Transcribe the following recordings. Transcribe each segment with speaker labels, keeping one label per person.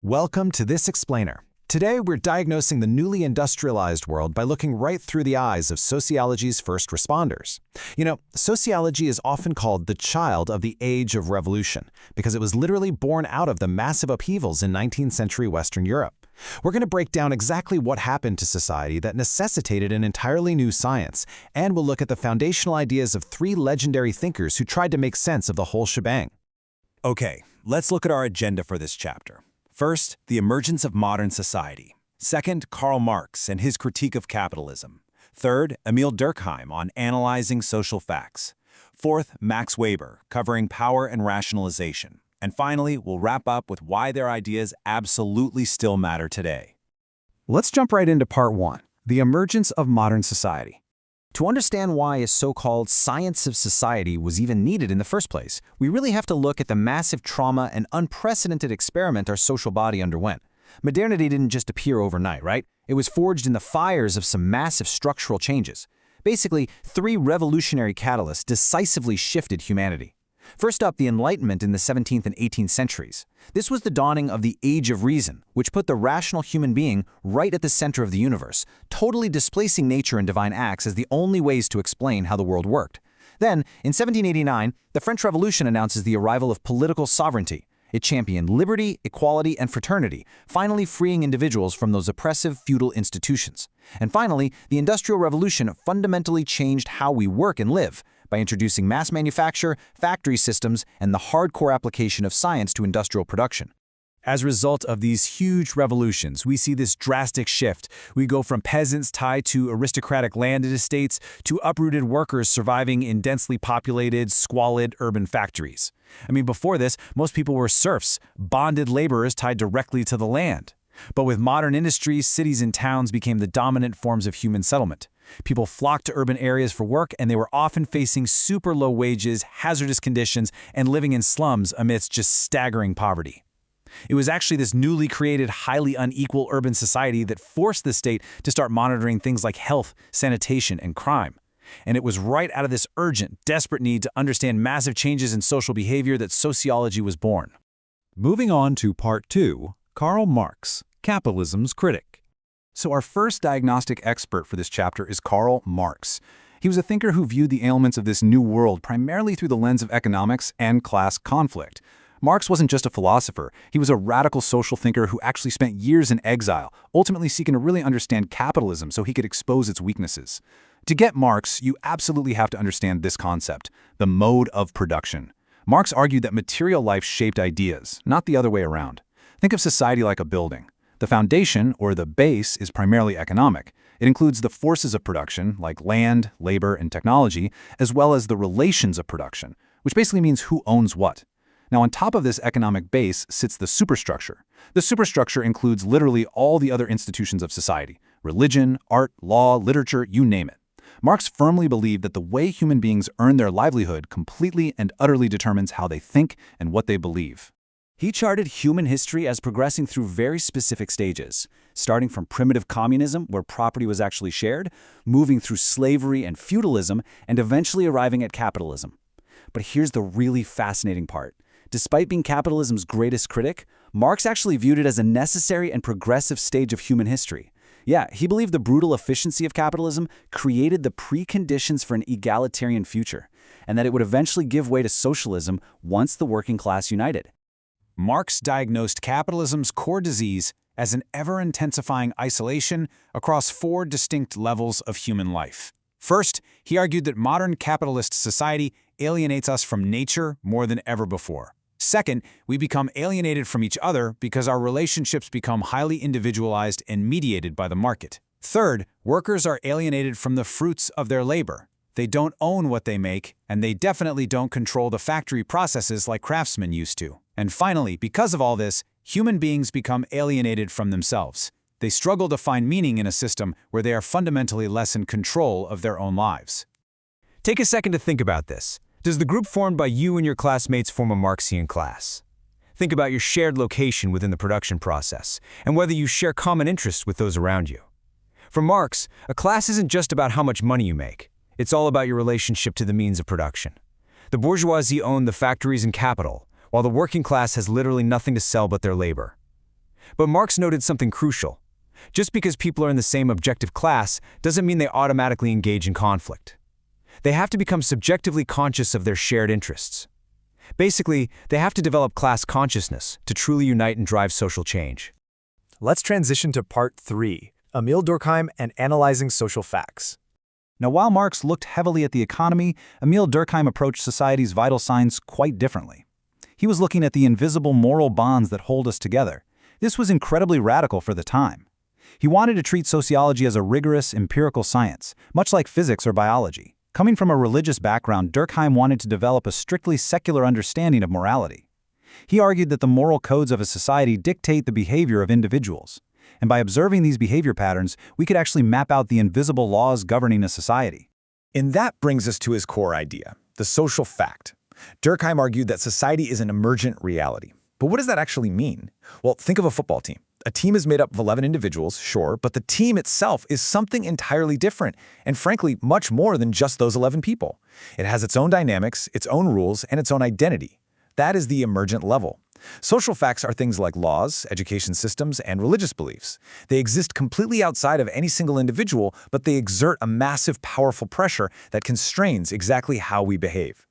Speaker 1: Welcome to This Explainer. Today, we're diagnosing the newly industrialized world by looking right through the eyes of sociology's first responders. Sociology is often called the child of the Age of Revolution because it was literally born out of the massive upheavals in 19th century Western Europe. We're going to break down exactly what happened to society that necessitated an entirely new science, and we'll look at the foundational ideas of three legendary thinkers who tried to make sense of the whole shebang.
Speaker 2: Okay, let's look at our agenda for this chapter. First, the emergence of modern society. Second, Karl Marx and his critique of capitalism. Third, Emil Durkheim on analyzing social facts. Fourth, Max Weber, covering power and rationalization. And finally, we'll wrap up with why their ideas absolutely still matter today.
Speaker 3: Let's jump right into part one, the emergence of modern society.
Speaker 4: To understand why a so-called science of society was even needed in the first place, we really have to look at the massive trauma and unprecedented experiment our social body underwent. Modernity didn't just appear overnight, right? It was forged in the fires of some massive structural changes. Basically, three revolutionary catalysts decisively shifted humanity. First up, the Enlightenment in the 17th and 18th centuries. This was the dawning of the Age of Reason, which put the rational human being right at the center of the universe, totally displacing nature and divine acts as the only ways to explain how the world worked. Then, in 1789, the French Revolution announces the arrival of political sovereignty. It championed liberty, equality, and fraternity, finally freeing individuals from those oppressive feudal institutions. And finally, the Industrial Revolution fundamentally changed how we work and live, by introducing mass manufacture, factory systems, and the hardcore application of science to industrial production.
Speaker 2: As a result of these huge revolutions, we see this drastic shift. We go from peasants tied to aristocratic landed estates to uprooted workers surviving in densely populated, squalid urban factories. Before this, most people were serfs, bonded laborers tied directly to the land. But with modern industries, cities and towns became the dominant forms of human settlement. People flocked to urban areas for work, and they were often facing super low wages, hazardous conditions, and living in slums amidst just staggering poverty. It was actually this newly created, highly unequal urban society that forced the state to start monitoring things like health, sanitation, and crime. And it was right out of this urgent, desperate need to understand massive changes in social behavior that sociology was born.
Speaker 3: Moving on to part two, Karl Marx, capitalism's critic. So our first diagnostic expert for this chapter is Karl Marx. He was a thinker who viewed the ailments of this new world primarily through the lens of economics and class conflict. Marx wasn't just a philosopher, he was a radical social thinker who actually spent years in exile, ultimately seeking to really understand capitalism so he could expose its weaknesses. To get Marx, you absolutely have to understand this concept, the mode of production. Marx argued that material life shaped ideas, not the other way around. Think of society like a building. The foundation, or the base, is primarily economic. It includes the forces of production, like land, labor, and technology, as well as the relations of production, which basically means who owns what. Now, on top of this economic base sits the superstructure. The superstructure includes literally all the other institutions of society: religion, art, law, literature, you name it. Marx firmly believed that the way human beings earn their livelihood completely and utterly determines how they think and what they believe.
Speaker 4: He charted human history as progressing through very specific stages, starting from primitive communism, where property was actually shared, moving through slavery and feudalism, and eventually arriving at capitalism. But here's the really fascinating part. Despite being capitalism's greatest critic, Marx actually viewed it as a necessary and progressive stage of human history. Yeah, he believed the brutal efficiency of capitalism created the preconditions for an egalitarian future, and that it would eventually give way to socialism once the working class united.
Speaker 2: Marx diagnosed capitalism's core disease as an ever-intensifying isolation across four distinct levels of human life. First, he argued that modern capitalist society alienates us from nature more than ever before. Second, we become alienated from each other because our relationships become highly individualized and mediated by the market. Third, workers are alienated from the fruits of their labor. They don't own what they make, and they definitely don't control the factory processes like craftsmen used to. And finally, because of all this, human beings become alienated from themselves. They struggle to find meaning in a system where they are fundamentally less in control of their own lives.
Speaker 5: Take a second to think about this. Does the group formed by you and your classmates form a Marxian class? Think about your shared location within the production process, and whether you share common interests with those around you. For Marx, a class isn't just about how much money you make. It's all about your relationship to the means of production. The bourgeoisie own the factories and capital, while the working class has literally nothing to sell but their labor. But Marx noted something crucial. Just because people are in the same objective class doesn't mean they automatically engage in conflict. They have to become subjectively conscious of their shared interests. Basically, they have to develop class consciousness to truly unite and drive social change.
Speaker 6: Let's transition to Part 3, Emil Durkheim and Analyzing Social Facts.
Speaker 3: Now, while Marx looked heavily at the economy, Emil Durkheim approached society's vital signs quite differently. He was looking at the invisible moral bonds that hold us together. This was incredibly radical for the time. He wanted to treat sociology as a rigorous, empirical science, much like physics or biology. Coming from a religious background, Durkheim wanted to develop a strictly secular understanding of morality. He argued that the moral codes of a society dictate the behavior of individuals. And by observing these behavior patterns, we could actually map out the invisible laws governing a society.
Speaker 7: And that brings us to his core idea, the social fact. Durkheim argued that society is an emergent reality. But what does that actually mean? Well, think of a football team. A team is made up of 11 individuals, sure, but the team itself is something entirely different, and frankly, much more than just those 11 people. It has its own dynamics, its own rules, and its own identity. That is the emergent level. Social facts are things like laws, education systems, and religious beliefs. They exist completely outside of any single individual, but they exert a massive, powerful pressure that constrains exactly how we behave.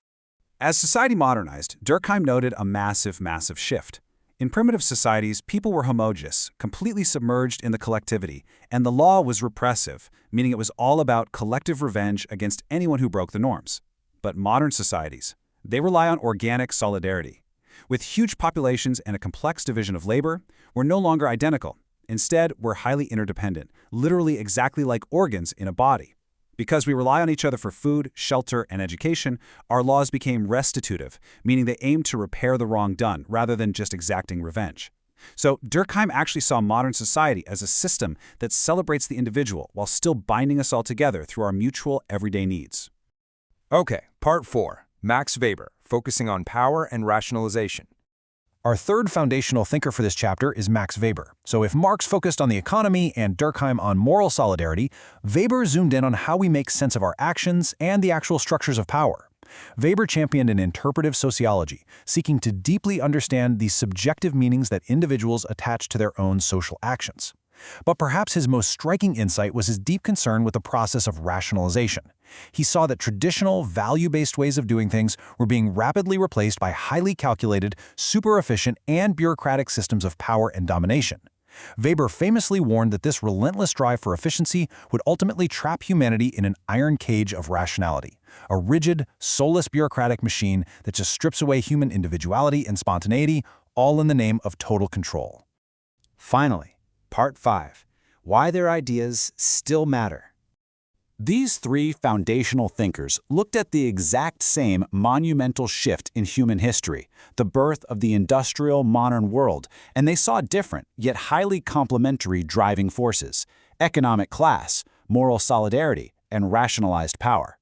Speaker 3: As society modernized, Durkheim noted a massive shift. In primitive societies, people were homogeneous, completely submerged in the collectivity, and the law was repressive, meaning it was all about collective revenge against anyone who broke the norms. But modern societies, they rely on organic solidarity. With huge populations and a complex division of labor, we're no longer identical. Instead, we're highly interdependent, literally exactly like organs in a body. Because we rely on each other for food, shelter, and education, our laws became restitutive, meaning they aimed to repair the wrong done rather than just exacting revenge. So Durkheim actually saw modern society as a system that celebrates the individual while still binding us all together through our mutual everyday needs.
Speaker 8: Okay, Part 4, Max Weber, focusing on power and rationalization.
Speaker 1: Our third foundational thinker for this chapter is Max Weber. So if Marx focused on the economy and Durkheim on moral solidarity, Weber zoomed in on how we make sense of our actions and the actual structures of power. Weber championed an interpretive sociology, seeking to deeply understand the subjective meanings that individuals attach to their own social actions. But perhaps his most striking insight was his deep concern with the process of rationalization. He saw that traditional, value-based ways of doing things were being rapidly replaced by highly calculated, super-efficient, and bureaucratic systems of power and domination. Weber famously warned that this relentless drive for efficiency would ultimately trap humanity in an iron cage of rationality, a rigid, soulless bureaucratic machine that just strips away human individuality and spontaneity, all in the name of total control.
Speaker 4: Finally, Part 5, Why Their Ideas Still Matter. These three foundational thinkers looked at the exact same monumental shift in human history, the birth of the industrial modern world, and they saw different, yet highly complementary driving forces: economic class, moral solidarity, and rationalized power.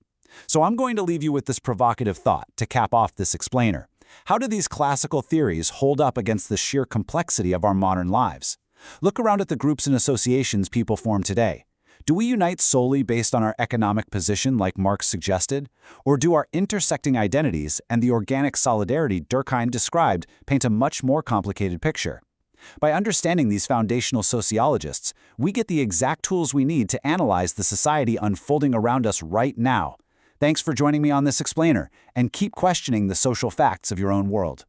Speaker 4: So I'm going to leave you with this provocative thought to cap off this explainer. How do these classical theories hold up against the sheer complexity of our modern lives? Look around at the groups and associations people form today. Do we unite solely based on our economic position like Marx suggested? Or do our intersecting identities and the organic solidarity Durkheim described paint a much more complicated picture? By understanding these foundational sociologists, we get the exact tools we need to analyze the society unfolding around us right now. Thanks for joining me on this explainer, and keep questioning the social facts of your own world.